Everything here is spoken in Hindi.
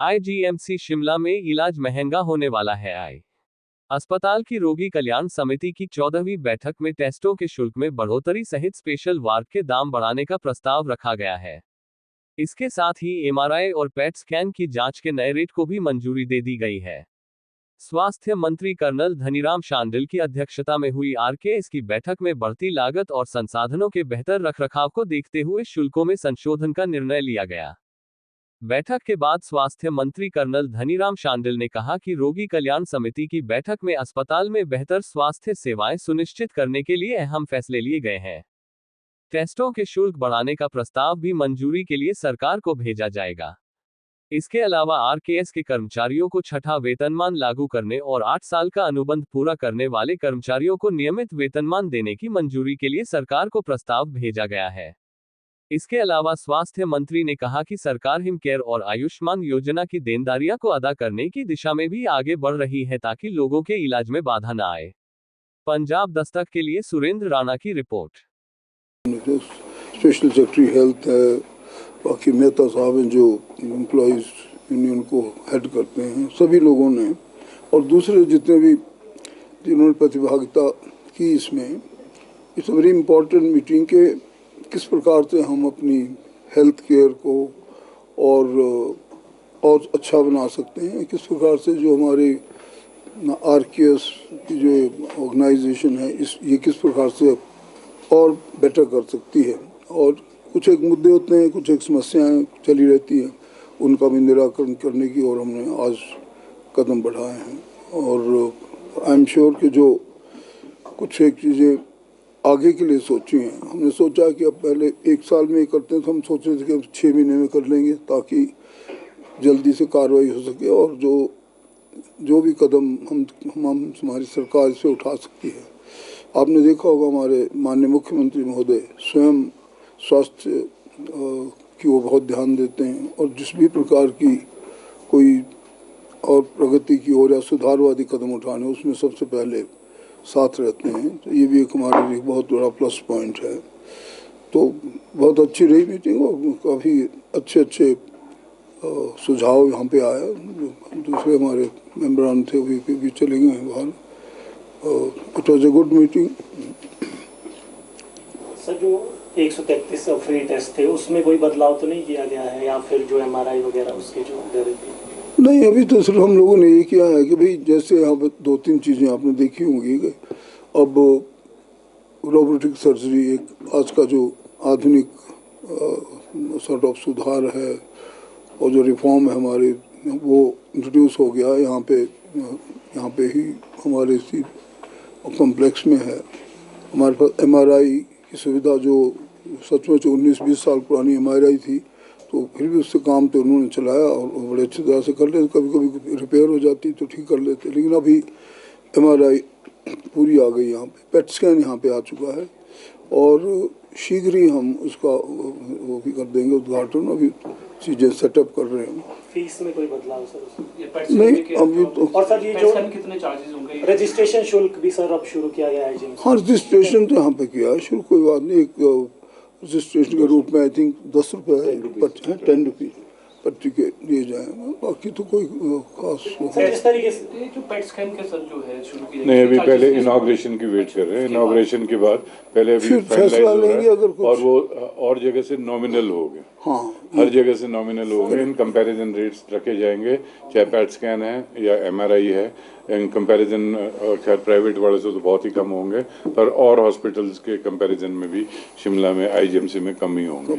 आईजीएमसी शिमला में इलाज महंगा होने वाला है। अस्पताल की रोगी कल्याण समिति की 14वीं बैठक में टेस्टों के शुल्क में बढ़ोतरी सहित स्पेशल वार्ड के दाम बढ़ाने का प्रस्ताव रखा गया है। इसके साथ ही एमआरआई और पेट स्कैन की जांच के नए रेट को भी मंजूरी दे दी गई है। स्वास्थ्य मंत्री कर्नल धनीराम शांडिल की अध्यक्षता में हुई आरकेएस की बैठक में बढ़ती लागत और संसाधनों के बेहतर रखरखाव को देखते हुए शुल्कों में संशोधन का निर्णय लिया गया। बैठक के बाद स्वास्थ्य मंत्री कर्नल धनीराम शांडिल ने कहा कि रोगी कल्याण समिति की बैठक में अस्पताल में बेहतर स्वास्थ्य सेवाएं सुनिश्चित करने के लिए अहम फैसले लिए गए हैं। टेस्टों के शुल्क बढ़ाने का प्रस्ताव भी मंजूरी के लिए सरकार को भेजा जाएगा। इसके अलावा आरकेएस के कर्मचारियों को छठा वेतनमान लागू करने और 8 साल का अनुबंध पूरा करने वाले कर्मचारियों को नियमित वेतनमान देने की मंजूरी के लिए सरकार को प्रस्ताव भेजा गया है। इसके अलावा स्वास्थ्य मंत्री ने कहा कि सरकार हिम केयर और आयुष्मान योजना की देनदारियां को अदा करने की दिशा में भी आगे बढ़ रही है ताकि लोगों के इलाज में बाधा न आए। पंजाब दस्तक के लिए सुरेंद्र राणा की रिपोर्ट। स्पेशल सेक्रेटरी हेल्थ है, बाकी मेहता साहब हैं जो एम्प्लॉयज़ यूनियन को हेड करते हैं, सभी लोगों ने और दूसरे जितने भी जिन्होंने प्रतिभागिता की इसमें, इट्स वेरी इम्पोर्टेंट मीटिंग के किस प्रकार से हम अपनी हेल्थ केयर को और अच्छा बना सकते हैं, किस प्रकार से जो हमारी आरकेएस की जो ऑर्गेनाइजेशन है ये किस प्रकार से और बेटर कर सकती है। और कुछ एक मुद्दे होते हैं, कुछ एक समस्याएं चली रहती हैं, उनका भी निराकरण करने की ओर हमने आज कदम बढ़ाए हैं। और आई एम श्योर कि जो कुछ एक चीज़ें आगे के लिए सोची हैं, हमने सोचा कि अब पहले 1 साल में करते हैं, तो हम सोच रहे थे कि अब 6 महीने में कर लेंगे ताकि जल्दी से कार्रवाई हो सके और जो भी कदम हमारी सरकार इसे उठा सकती है। आपने देखा होगा हमारे माननीय मुख्यमंत्री महोदय स्वयं स्वास्थ्य की वो बहुत ध्यान देते हैं और जिस भी प्रकार की कोई और प्रगति की ओर या सुधारवादी कदम उठाने उसमें सबसे पहले साथ रहते हैं, तो ये भी एक हमारे लिए बहुत बड़ा प्लस पॉइंट है। तो बहुत अच्छी रही मीटिंग और काफ़ी अच्छे सुझाव यहाँ पे आए। दूसरे हमारे मेंबरान थे वो भी चले गए हैं बाहर। It was a good meeting. Sir, जो 133 फ्री टेस्ट थे उसमें कोई बदलाव तो नहीं किया गया है या फिर जो एमआरआई वगैरह उसके जो दर थे? नहीं, अभी तो सिर्फ हम लोगों ने ये किया है कि भाई जैसे यहाँ पर 2-3 चीज़ें आपने देखी होंगी कि अब रोबोटिक सर्जरी एक आज का जो आधुनिक सॉर्ट ऑफ सुधार है और जो रिफॉर्म है हमारे वो इंट्रोड्यूस हो गया यहाँ पे ही हमारे इसी कॉम्प्लेक्स में है। हमारे पास एमआरआई की सुविधा जो सचमुच 19-20 साल पुरानी एमआरआई थी, तो फिर भी उससे काम तो उन्होंने चलाया और बड़े अच्छी तरह से कर लेते। कभी रिपेयर हो जाती तो ठीक कर लेते, लेकिन अभी एमआरआई पूरी आ गई यहाँ पे। पेट स्कैन यहाँ पे आ चुका है और शीघ्र ही हम उसका वो भी कर देंगे उद्घाटन। अभी चीज़ें सेटअप कर रहे हैं। फीस में कोई बदलाव सर? नहीं, अभी तो। और सर ये जो कितने चार्जेस होंगे? रजिस्ट्रेशन शुल्क भी सर अब शुरू किया गया है? हाँ, रजिस्ट्रेशन तो यहाँ पे किया है शुरू, कोई बात नहीं। एक रजिस्ट्रेशन के रूप में आई थिंक 10 रुपये है, 10 रुपये पर्ची के लिए जाए, बाकी तो कोई खास। जिस तरीके से जो पेट स्कैन के सर जो है शुरू किया नहीं, अभी पहले इनॉग्रेशन की वेट कर रहे हैं। इनॉग्रेशन के बाद पहले अभी फैसला लेंगे अगर कुछ। और वो और जगह से नॉमिनल हो गए। हाँ, हर जगह से नॉमिनल हो गए। इन कंपैरिजन रेट्स रखे जाएंगे, चाहे पेट स्कैन है या एमआरआई है। इन कंपैरिजन खैर प्राइवेट वाले से तो बहुत ही कम होंगे, पर और हॉस्पिटल्स के कंपैरिजन में भी शिमला में आईजीएमसी में कम ही होंगे।